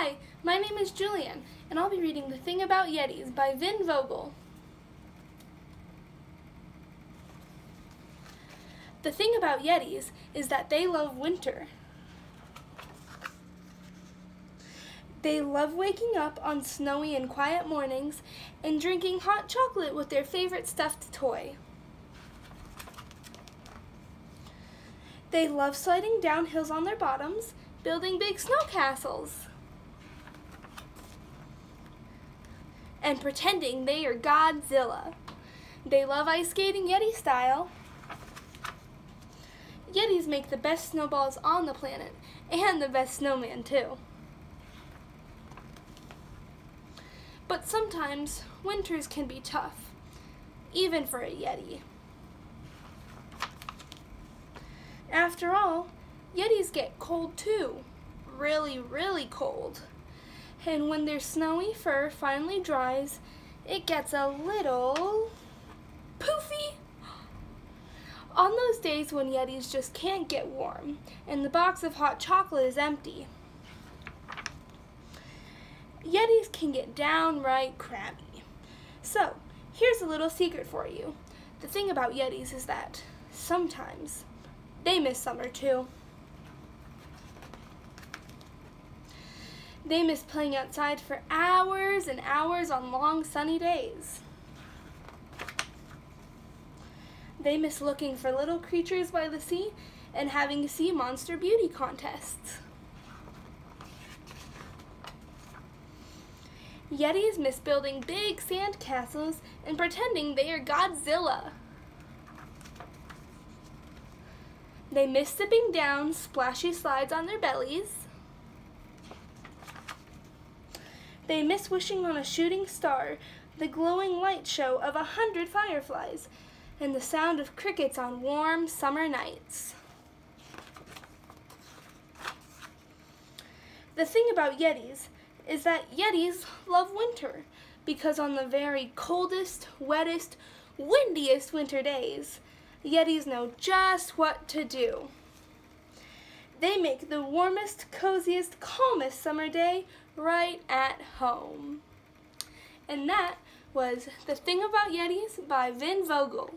Hi, my name is Julianne, and I'll be reading The Thing About Yetis by Vogel. The thing about Yetis is that they love winter. They love waking up on snowy and quiet mornings and drinking hot chocolate with their favorite stuffed toy. They love sliding down hills on their bottoms, building big snow castles, and pretending they are Godzilla. They love ice skating Yeti style. Yetis make the best snowballs on the planet, and the best snowman too. But sometimes winters can be tough, even for a Yeti. After all, Yetis get cold too, really cold. And when their snowy fur finally dries, it gets a little poofy. On those days when Yetis just can't get warm and the box of hot chocolate is empty, Yetis can get downright crabby. So, here's a little secret for you. The thing about Yetis is that sometimes they miss summer too. They miss playing outside for hours and hours on long sunny days. They miss looking for little creatures by the sea and having sea monster beauty contests. Yetis miss building big sand castles and pretending they are Godzilla. They miss zipping down splashy slides on their bellies. They miss wishing on a shooting star, the glowing light show of 100 fireflies, and the sound of crickets on warm summer nights. The thing about Yetis is that Yetis love winter, because on the very coldest, wettest, windiest winter days, Yetis know just what to do. They make the warmest, coziest, calmest summer day right at home. And that was The Thing About Yetis by Vogel.